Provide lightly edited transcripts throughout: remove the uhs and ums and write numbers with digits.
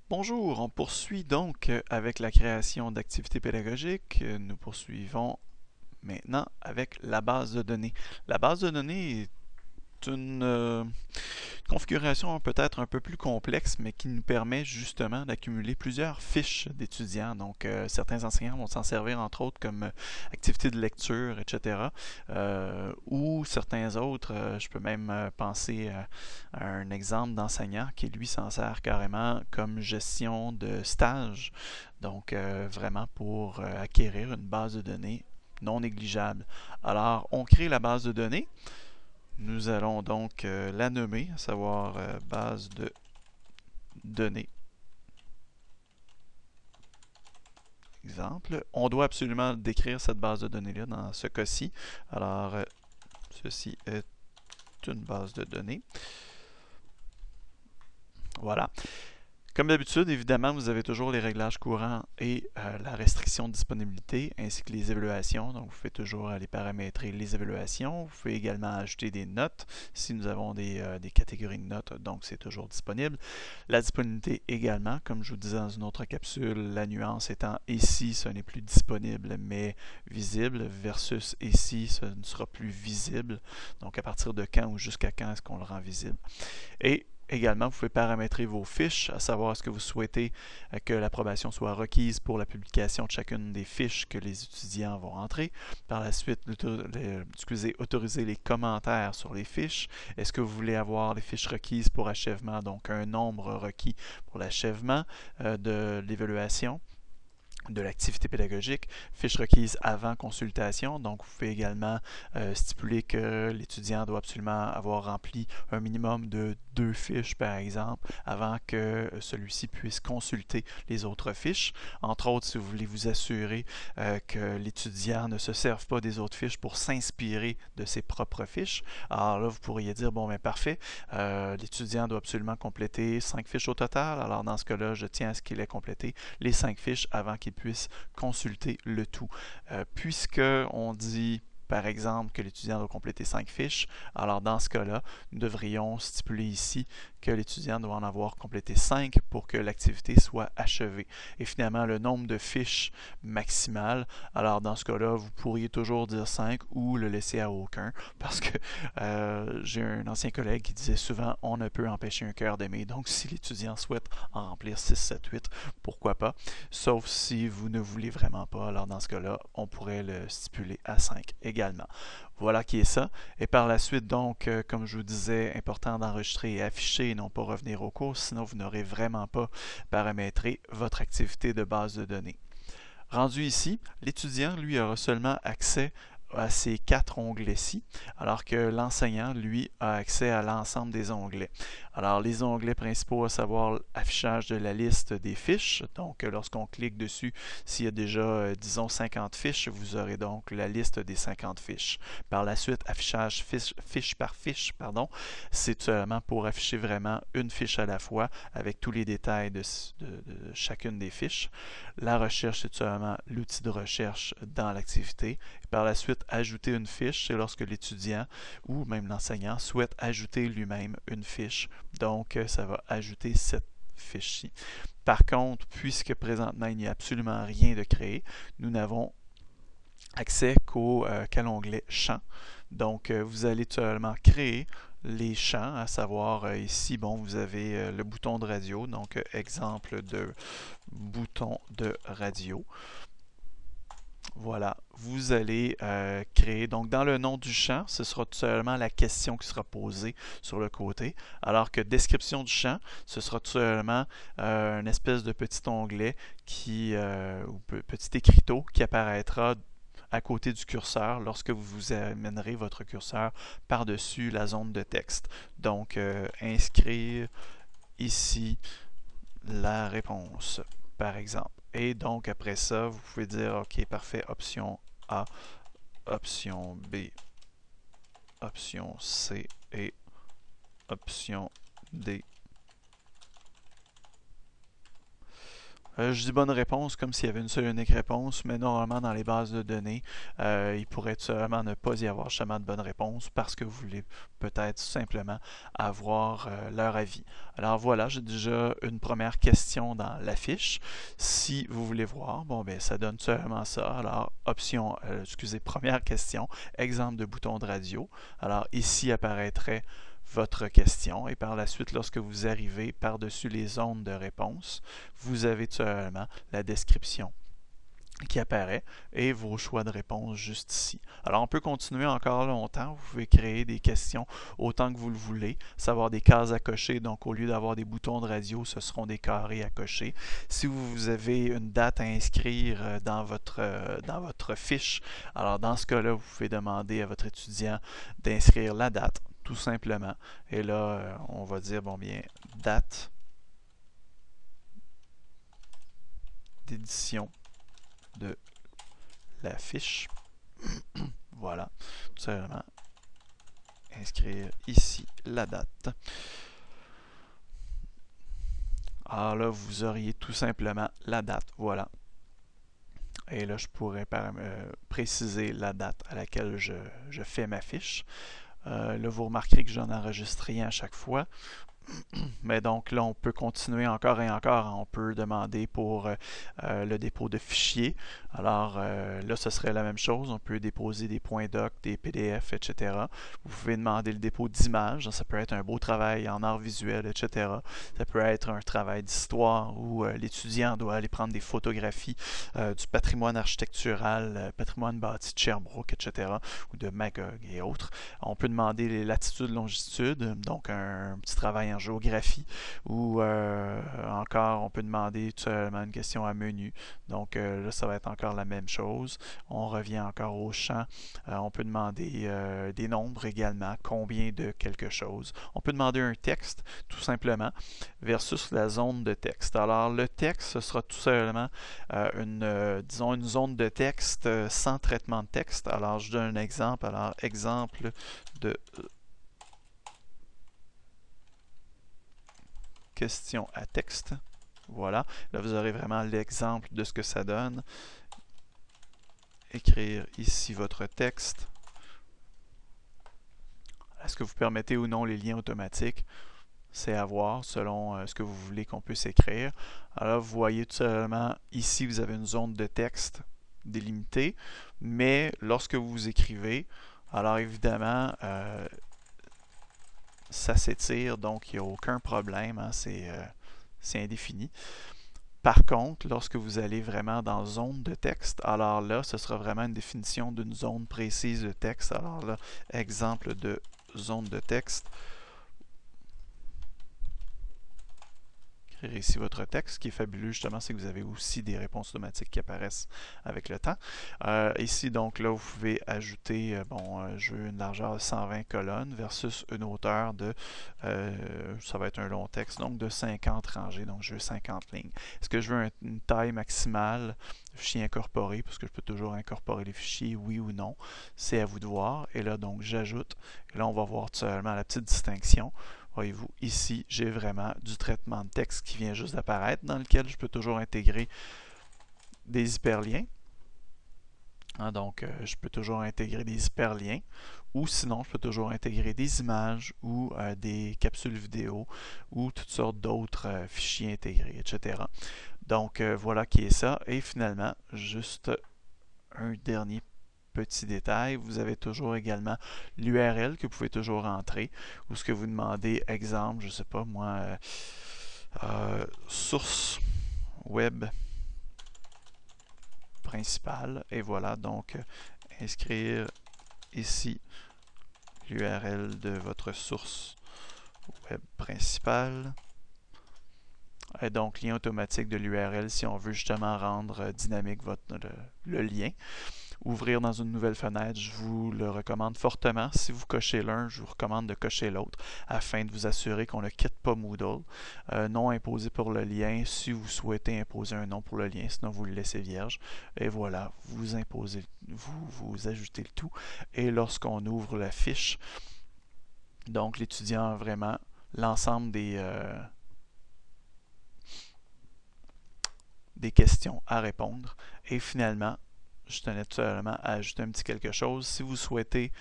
Bonjour, on poursuit donc avec la création d'activités pédagogiques. Nous poursuivons maintenant avec la base de données. La base de données est une configuration peut-être un peu plus complexe, mais qui nous permet justement d'accumuler plusieurs fiches d'étudiants. Donc, certains enseignants vont s'en servir entre autres comme activité de lecture, etc. Ou certains autres, je peux même penser à un exemple d'enseignant qui lui s'en sert carrément comme gestion de stage. Donc, vraiment pour acquérir une base de données non négligeable. Alors, on crée la base de données. Nous allons donc la nommer, à savoir base de données. Exemple. On doit absolument décrire cette base de données-là dans ce cas-ci. Alors, ceci est une base de données. Voilà. Comme d'habitude, évidemment, vous avez toujours les réglages courants et la restriction de disponibilité, ainsi que les évaluations. Donc, vous pouvez toujours aller paramétrer les évaluations. Vous pouvez également ajouter des notes si nous avons des catégories de notes. Donc, c'est toujours disponible. La disponibilité également, comme je vous disais dans une autre capsule, la nuance étant ici, ce n'est plus disponible, mais visible, versus ici, ce ne sera plus visible. Donc, à partir de quand ou jusqu'à quand est-ce qu'on le rend visible. Et également, vous pouvez paramétrer vos fiches, à savoir est-ce que vous souhaitez que l'approbation soit requise pour la publication de chacune des fiches que les étudiants vont entrer. Par la suite, autoriser les commentaires sur les fiches. Est-ce que vous voulez avoir les fiches requises pour achèvement, donc un nombre requis pour l'achèvement de l'évaluation de l'activité pédagogique, fiches requises avant consultation. Donc, vous pouvez également stipuler que l'étudiant doit absolument avoir rempli un minimum de 2 fiches, par exemple, avant que celui-ci puisse consulter les autres fiches. Entre autres, si vous voulez vous assurer que l'étudiant ne se serve pas des autres fiches pour s'inspirer de ses propres fiches. Alors là, vous pourriez dire, bon, ben parfait, l'étudiant doit absolument compléter 5 fiches au total. Alors, dans ce cas-là, je tiens à ce qu'il ait complété les 5 fiches avant qu'il puisse consulter le tout. Puisque on dit par exemple que l'étudiant doit compléter 5 fiches, alors dans ce cas-là, nous devrions stipuler ici que l'étudiant doit en avoir complété 5 pour que l'activité soit achevée. Et finalement, le nombre de fiches maximal, alors dans ce cas-là, vous pourriez toujours dire 5 ou le laisser à aucun, parce que j'ai un ancien collègue qui disait souvent on ne peut empêcher un cœur d'aimer, donc si l'étudiant souhaite en remplir 6, 7, 8, pourquoi pas, sauf si vous ne voulez vraiment pas, alors dans ce cas-là, on pourrait le stipuler à 5 également. Voilà qui est ça. Et par la suite, donc, comme je vous disais, important d'enregistrer et afficher et non pas revenir au cours, sinon vous n'aurez vraiment pas paramétré votre activité de base de données. Rendu ici, l'étudiant, lui, aura seulement accès à ces 4 onglets-ci, alors que l'enseignant, lui, a accès à l'ensemble des onglets. Alors, les onglets principaux, à savoir affichage de la liste des fiches. Donc, lorsqu'on clique dessus, s'il y a déjà, disons, 50 fiches, vous aurez donc la liste des 50 fiches. Par la suite, affichage fiche par fiche, pardon. C'est seulement pour afficher vraiment une fiche à la fois avec tous les détails de chacune des fiches. La recherche, c'est seulement l'outil de recherche dans l'activité. Par la suite, ajouter une fiche, c'est lorsque l'étudiant ou même l'enseignant souhaite ajouter lui-même une fiche. Donc, ça va ajouter cette fiche-ci. Par contre, puisque présentement, il n'y a absolument rien de créé, nous n'avons accès qu'à l'onglet Champs. Donc, vous allez tout simplement créer les champs, à savoir ici, bon, vous avez le bouton de radio, donc exemple de bouton de radio. Voilà, vous allez créer, donc dans le nom du champ, ce sera tout simplement la question qui sera posée sur le côté, alors que description du champ, ce sera tout simplement une espèce de petit onglet ou petit écriteau qui apparaîtra à côté du curseur lorsque vous amènerez votre curseur par-dessus la zone de texte. Donc, inscrire ici la réponse, par exemple. Et donc, après ça, vous pouvez dire, OK, parfait, option A, option B, option C et option D. Je dis bonne réponse comme s'il y avait une seule et unique réponse, mais normalement dans les bases de données, il pourrait seulement ne pas y avoir justement de bonne réponse parce que vous voulez peut-être simplement avoir leur avis. Alors voilà, j'ai déjà une première question dans la fiche. Si vous voulez voir, bon ben ça donne seulement ça. Alors option, première question, exemple de bouton de radio. Alors ici apparaîtrait votre question et par la suite, lorsque vous arrivez par-dessus les zones de réponse, vous avez tout simplement la description qui apparaît et vos choix de réponse juste ici. Alors on peut continuer encore longtemps, vous pouvez créer des questions autant que vous le voulez, savoir des cases à cocher, donc au lieu d'avoir des boutons de radio, ce seront des carrés à cocher. Si vous avez une date à inscrire dans votre fiche, alors dans ce cas-là, vous pouvez demander à votre étudiant d'inscrire la date, tout simplement. Et là, on va dire, bon bien, date d'édition de la fiche. Voilà, tout simplement inscrire ici la date. Alors là, vous auriez tout simplement la date, voilà. Et là, je pourrais préciser la date à laquelle je fais ma fiche. Là, vous remarquerez que j'en enregistre rien à chaque fois. Mais donc là, on peut continuer encore et encore. On peut demander pour le dépôt de fichiers. Alors là, ce serait la même chose. On peut déposer des points doc, des PDF, etc. Vous pouvez demander le dépôt d'images. Ça peut être un beau travail en art visuel, etc. Ça peut être un travail d'histoire où l'étudiant doit aller prendre des photographies du patrimoine architectural, patrimoine bâti de Sherbrooke, etc. ou de Magog et autres. On peut demander les latitudes, longitudes, donc un petit travail en géographie, ou encore on peut demander tout simplement une question à menu. Donc là, ça va être encore la même chose. On revient encore au champ. On peut demander des nombres également, combien de quelque chose. On peut demander un texte, tout simplement, versus la zone de texte. Alors le texte, ce sera tout simplement disons une zone de texte sans traitement de texte. Alors je donne un exemple. Alors exemple de question à texte. Voilà. Là, vous aurez vraiment l'exemple de ce que ça donne. Écrire ici votre texte. Est-ce que vous permettez ou non les liens automatiques? C'est à voir selon ce que vous voulez qu'on puisse écrire. Alors, vous voyez tout simplement, ici, vous avez une zone de texte délimitée, mais lorsque vous écrivez, alors évidemment, ça s'étire, donc il n'y a aucun problème, hein, c'est indéfini. Par contre, lorsque vous allez vraiment dans zone de texte, alors là, ce sera vraiment une définition d'une zone précise de texte. Alors là, exemple de zone de texte. Ici votre texte. Ce qui est fabuleux justement, c'est que vous avez aussi des réponses automatiques qui apparaissent avec le temps. Ici donc là, vous pouvez ajouter, je veux une largeur de 120 colonnes versus une hauteur de, ça va être un long texte, donc de 50 rangées, donc je veux 50 lignes. Est-ce que je veux une taille maximale, fichier incorporé, parce que je peux toujours incorporer les fichiers, oui ou non, c'est à vous de voir. Et là donc j'ajoute, et là on va voir tout simplement la petite distinction. Voyez-vous, ici, j'ai vraiment du traitement de texte qui vient juste d'apparaître, dans lequel je peux toujours intégrer des hyperliens. Hein, donc, je peux toujours intégrer des hyperliens, ou sinon, je peux toujours intégrer des images ou des capsules vidéo ou toutes sortes d'autres fichiers intégrés, etc. Donc, voilà qui est ça. Et finalement, juste un dernier petit détail, vous avez toujours également l'URL que vous pouvez toujours entrer, ou ce que vous demandez, exemple, je ne sais pas moi, source web principale, et voilà, donc inscrire ici l'URL de votre source web principale. Et donc, lien automatique de l'URL si on veut justement rendre dynamique le lien. Ouvrir dans une nouvelle fenêtre, je vous le recommande fortement. Si vous cochez l'un, je vous recommande de cocher l'autre afin de vous assurer qu'on ne quitte pas Moodle. Nom imposé pour le lien, si vous souhaitez imposer un nom pour le lien, sinon vous le laissez vierge. Et voilà, vous imposez, vous ajoutez le tout. Et lorsqu'on ouvre la fiche, donc l'étudiant a vraiment l'ensemble des des questions à répondre. Et finalement, je tenais tout simplement à ajouter un petit quelque chose. Si vous souhaitez,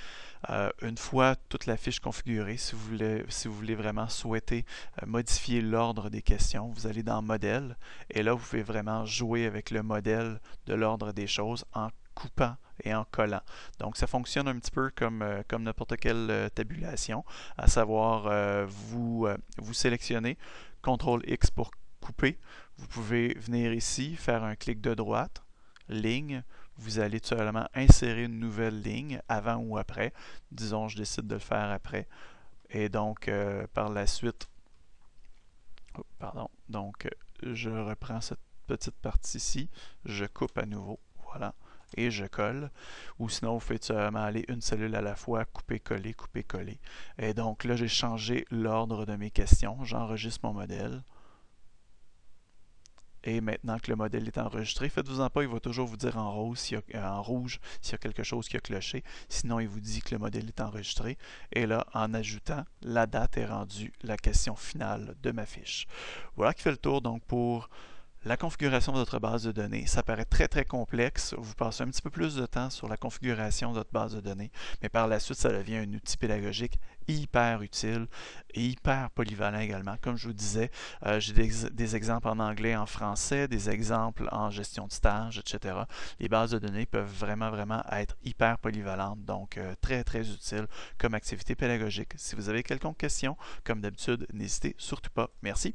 une fois toute la fiche configurée, si vous voulez vraiment souhaiter modifier l'ordre des questions, vous allez dans Modèle et là, vous pouvez vraiment jouer avec le modèle de l'ordre des choses en coupant et en collant. Donc, ça fonctionne un petit peu comme n'importe quelle tabulation, à savoir, vous sélectionnez CTRL-X pour couper. Vous pouvez venir ici, faire un clic de droite, ligne, vous allez tout simplement insérer une nouvelle ligne avant ou après. Disons, je décide de le faire après. Et donc, par la suite, je reprends cette petite partie-ci, je coupe à nouveau, voilà, et je colle. Ou sinon, vous faites seulement aller une cellule à la fois, couper-coller, couper-coller. Et donc là, j'ai changé l'ordre de mes questions, j'enregistre mon modèle. Et maintenant que le modèle est enregistré, faites-vous-en pas, il va toujours vous dire en rouge s'il y a quelque chose qui a cloché. Sinon, il vous dit que le modèle est enregistré. Et là, en ajoutant, la date est rendue la question finale de ma fiche. Voilà qui fait le tour donc pour la configuration de votre base de données. Ça paraît très très complexe. Vous passez un petit peu plus de temps sur la configuration de votre base de données, mais par la suite, ça devient un outil pédagogique hyper utile et hyper polyvalent également. Comme je vous disais, j'ai des exemples en anglais, en français, des exemples en gestion de stage, etc. Les bases de données peuvent vraiment être hyper polyvalentes, donc très très utiles comme activité pédagogique. Si vous avez quelconque question, comme d'habitude, n'hésitez surtout pas. Merci.